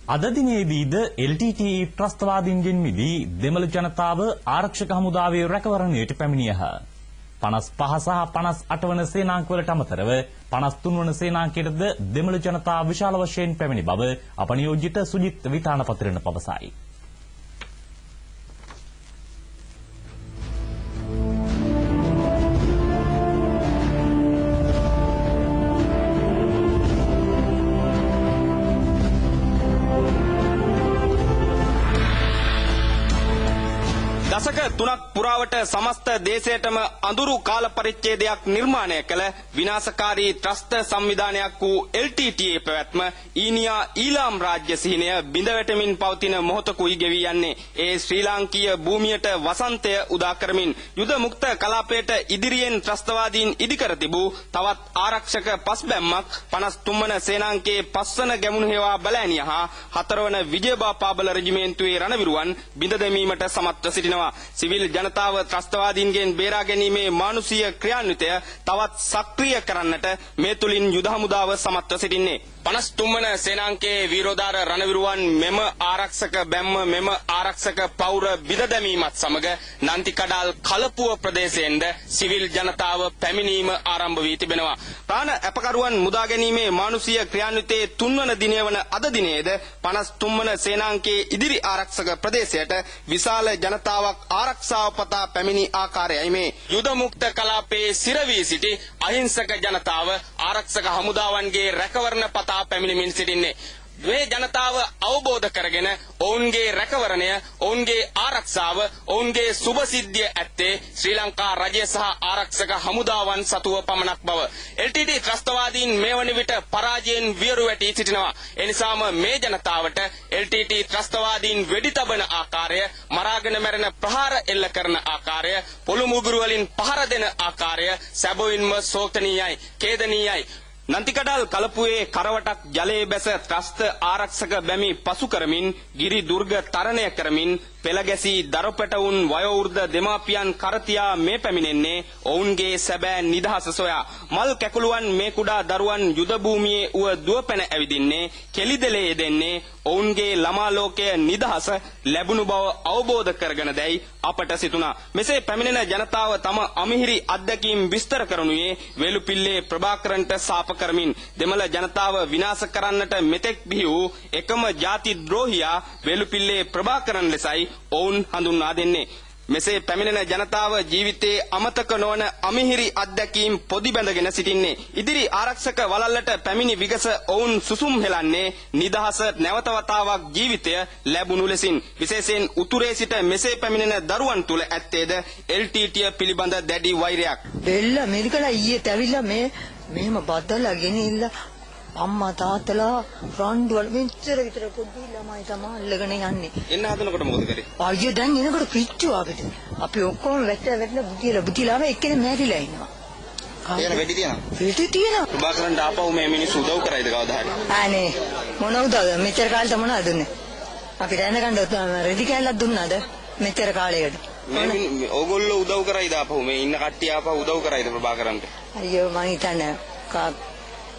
අද දිනේදීද LTTE ත්‍රස්තවාදීන්ගෙන් මිදී දෙමළ ජනතාව ආරක්ෂක හමුදාවේ රැකවරණයට පැමිණියහ. 55 සහ 58 වන සේනාංකවලට අමතරව 53 වන සේනාංකයටද දෙමළ ජනතාව විශාල වශයෙන් පැමිණි බව අප නියෝජිත සුජිත් විතානපතිරණ පවසයි. දශක 3ක් පුරාවට සමස්ත දේශයටම අඳුරු කාල පරිච්ඡේදයක් නිර්මාණය කළ විනාශකාරී ත්‍රස්ත සංවිධානයක් වූ LTTE පැවැත්ම ඊනියා ඊලාම් රාජ්‍ය සිහිනය බිඳ වැටෙමින් පවතින මොහොතකුයි ගෙවී යන්නේ. ඒ ශ්‍රී ලාංකීය භූමියට වසන්තය උදා කරමින් යුද මුක්ත කලාපයට ඉදිරියෙන් ත්‍රස්තවාදීන් ඉදිකර තිබූ තවත් ආරක්ෂක පස්බැම්මක් 53 වන සේනාංකයේ 5 වන ගැමුණු හේවා බලෑනිය හා 4 වන විජයබාපාබල රෙජිමේන්තුවේ රණවිරුවන් බිඳ දැමීමට සමත්ව සිටිනවා. සිවිල් ජනතාව ත්‍රස්තවාදීන්ගෙන් බේරා ගැනීමේ මානුෂීය ක්‍රියාන්විතය තවත් සක්‍රිය කරන්නට මේ තුලින් යුද හමුදාව සමත්ව සිටින්නේ. 53 වන සේනාංකයේ වීරෝදාර රණවිරුවන් මෙම ආරක්ෂක බැම්ම මෙම ආරක්ෂක පෞර බිඳ දැමීමත් සමග නන්තිකඩාල් කලපුව ප්‍රදේශයෙන්ද සිවිල් ජනතාව පැමිණීම ආරම්භ වී තිබෙනවා. ප්‍රාණ අපකරුවන් මුදා ගැනීමේ මානුෂීය ක්‍රියාන්විතයේ 3 වන දිනය වන අද දිනේද 53 වන සේනාංකයේ ඉදිරි ආරක්ෂක ප්‍රදේශයට විශාල ජනතාවක් ආරක්ෂාව පතා පැමිණි ආකාරයයි මේ. යුද මුක්ත කලාපයේ සිරවී සිටි අහිංසක ජනතාව ආරක්ෂක හමුදාවන්ගේ රැකවරණ පතා පැමිණෙමින් සිටින්නේ. මේ ජනතාව අවබෝධ කරගෙන ඔවුන්ගේ රැකවරණය, ඔවුන්ගේ ආරක්ෂාව, ඔවුන්ගේ සුබසිද්ධිය ඇත්තේ ශ්‍රී ලංකා රජය සහ ආරක්ෂක හමුදාවන් සතුව පමණක් බව. LTTE ත්‍රස්තවාදීන් මේ වන විට පරාජයෙන් වියරු වැටී සිටිනවා. එනිසාම මේ ජනතාවට LTTE ත්‍රස්තවාදීන් වෙඩි තබන ආකාරය, මරාගෙන මැරෙන ප්‍රහාර එල්ල කරන ආකාරය, පොළු මුගුරු වලින් පහර දෙන ආකාරය සැබවින්ම ශෝකනීයයි, ඛේදනීයයි. නන්තිකඩාල් කලපුවේ කරවටක් ජලයේ බැස ත්‍රස්ත ආරක්ෂක බැමි පසු කරමින් ගිරි දුර්ග තරණය කරමින් පෙළ ගැසී දරපැටවුන් වයෝවෘද්ධ දෙමාපියන් කරතියා මේ පැමිණෙන්නේ ඔවුන්ගේ සැබෑ නිදහස සොයා. මල් කැකුළුවන් මේ කුඩා දරුවන් යුද භූමියේ උව දුවපැන ඇවිදින්නේ, කෙලිදෙලේ යෙදෙන්නේ ඔවුන්ගේ ළමා ලෝකයේ නිදහස ලැබුණු බව අවබෝධ කරගෙන දැයි අපට සිතුණා. මෙසේ පැමිණෙන ජනතාව තම අමිහිරි අත්දැකීම් විස්තර කරනුයේ වේලුපිල්ලේ ප්‍රභාකරන්ට සාප කරමින් දෙමළ ජනතාව විනාශ කරන්නට මෙතෙක් බිහි වූ එකම ಜಾති ද්‍රෝහියා වේලුපිල්ලේ ප්‍රභාකරන් ලෙසයි ඔවුන් හඳුන්වා දෙන්නේ. මෙසේ පැමිණෙන ජනතාව ජීවිතයේ අමතක නොවන අමිහිරි අත්දැකීම් පොදි බැඳගෙන සිටින්නේ. ඉදිරි ආරක්ෂක වළල්ලට පැමිණි විගස ඔවුන් සුසුම් හෙලන්නේ නිදහස නැවත වතාවක් ජීවිතය ලැබුණු ලෙසින්. විශේෂයෙන් උතුරේ සිට මෙසේ පැමිණෙන දරුවන් තුල ඇත්තේද LTTE පිළිබඳ දැඩි වෛරයක්. බෙල්ල මෙරිකලා ඊයේ ඇවිල්ලා මෙහෙම බද්දලා ගෙනිල්ලා අම්මා තාත්තලා රණ්ඩු වල මෙච්චර විතර පොඩි ළමයි තමයි අල්ලගෙන යන්නේ. එන්න හදනකොට මොකද කරේ? අයියෝ දැන් එනකොට පිච්චු අපිට. අපි ඔක්කොම වැටලා බුතිලාම එක්කෙනෙක් මැරිලා ඉන්නවා. එයාලා වෙඩි තියනවා. වෙඩි තියනවා. ප්‍රභාකරන්ට ආපහු මේ මිනිස්සු උදව් කරයිද කවදා හරි? අනේ මොන උදව්ද? මෙච්චර කාලෙට මොනවද දුන්නේ? අපි දැනගන්න රෙදි කෑල්ලක් දුන්නාද? මෙච්චර කාලයකට. මේ ඕගොල්ලෝ උදව් කරයිද ආපහු මේ ඉන්න කට්ටිය ආපහු උදව් කරයිද ප්‍රභාකරන්ට? අයියෝ මං හිතන්නේ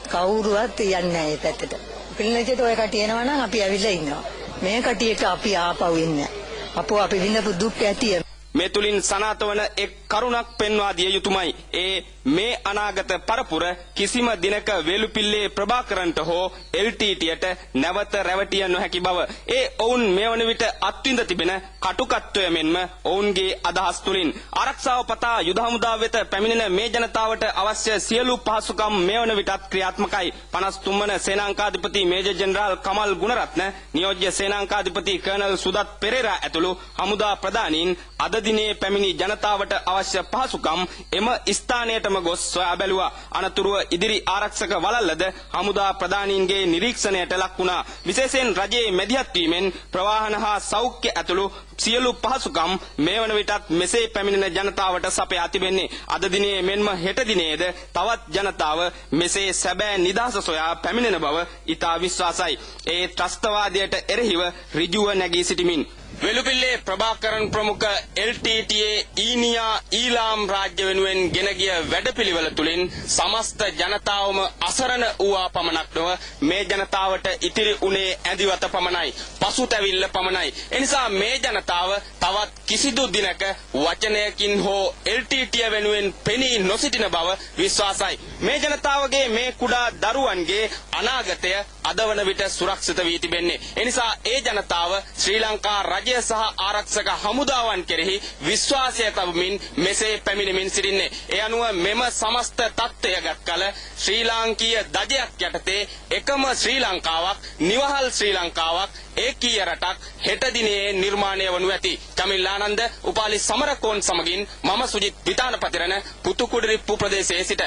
කවුරුවත් යන්නේ නැහැ ඒ පැත්තට. පිළිනජයට ඔය කට්ටිය එනවා නම් අපි ඇවිල්ලා ඉන්නවා. මේ කට්ටියට අපි ආපහු ඉන්නේ. අපෝ අපි විඳපු දුක් ඇතිය. මේ තුලින් සනාත වන එක් කරුණක් පෙන්වා දිය යුතුමයි. ඒ මේ අනාගත පරපුර කිසිම දිනක වේලුපිල්ලේ ප්‍රභාකරන්ට හෝ LTTEට නැවත රැවටිය නොහැකි බව. ඒ ඔවුන් මේ වන විට අත්විඳ තිබෙන කටුකත්වය මෙන්ම ඔවුන්ගේ අදහස් තුලින් ආරක්ෂාව පතා යුද හමුදාව වෙත පැමිණෙන මේ ජනතාවට අවශ්‍ය සියලු පහසුකම් මේ වන විටත් ක්‍රියාත්මකයි. 53 වන සේනාංකාධිපති මේජර් ජෙනරාල් කමල් ගුණරත්න, නියෝජ්‍ය සේනාංකාධිපති කර්නල් සුදත් පෙරේරා ඇතුළු හමුදා ප්‍රධානීන් අද දිනේ පැමිණි ජනතාවට අවශ්‍ය පහසුකම් එම ස්ථානයටම ගොස් සොයා බැලුවා. අනතුරුව ඉදිරි ආරක්ෂක වළල්ලද හමුදා ප්‍රධානීන්ගේ නිරීක්ෂණයට ලක් වුණා. විශේෂයෙන් රජයේ මැදිහත් වීමෙන් ප්‍රවාහන හා සෞඛ්‍ය ඇතුළු සියලු පහසුකම් මේ වන විටත් මෙසේ පැමිණෙන ජනතාවට සපයා තිබෙන්නේ. අද දිනේ මෙන්ම හෙට දිනේද තවත් ජනතාව මෙසේ සැබෑ නිදහස සොයා පැමිණෙන බව ඉතා විශ්වාසයි. ඒ ත්‍රස්තවාදයට එරෙහිව ඍජුව නැගී සිටිමින් වෙලුපිල්ලේ ප්‍රභාකරන් ප්‍රමුඛ LTTA ඊනියා ඊලාම් රාජ්‍ය වෙනුවෙන් ගෙන ගිය වැඩපිළිවෙල තුලින් සමස්ත ජනතාවම අසරණ වූවා පමණක් නොව මේ ජනතාවට ඉතිරි උනේ ඇදිවත පමණයි, පසුතැවිල්ල පමණයි. එනිසා මේ ජනතාව තවත් කිසිදු දිනක වචනයකින් හෝ LTTA වෙනුවෙන් පෙනී නොසිටින බව විශ්වාසයි. මේ ජනතාවගේ මේ කුඩා දරුවන්ගේ අනාගතය අදවන විට සුරක්ෂිත වී තිබෙන්නේ. එනිසා ඒ ජනතාව ශ්‍රී ලංකා රජය සහ ආරක්ෂක හමුදාවන් කෙරෙහි විශ්වාසය තබමින් මෙසේ පැමිණෙමින් සිටින්නේ. ඒ අනුව මෙම සමස්ත තත්ත්වය ගත් කල ශ්‍රී ලාංකීය දජයක් යටතේ එකම ශ්‍රී ලංකාවක්, නිවහල් ශ්‍රී ලංකාවක්, ඒකීය රටක් හෙට දිනේ නිර්මාණය වනු ඇති. චමිල් ආනන්ද, උපාලි සමරකෝන් සමගින් මම සුජිත් විතානපතිරණ පුතුකුඩිරිප්පු ප්‍රදේශයේ සිට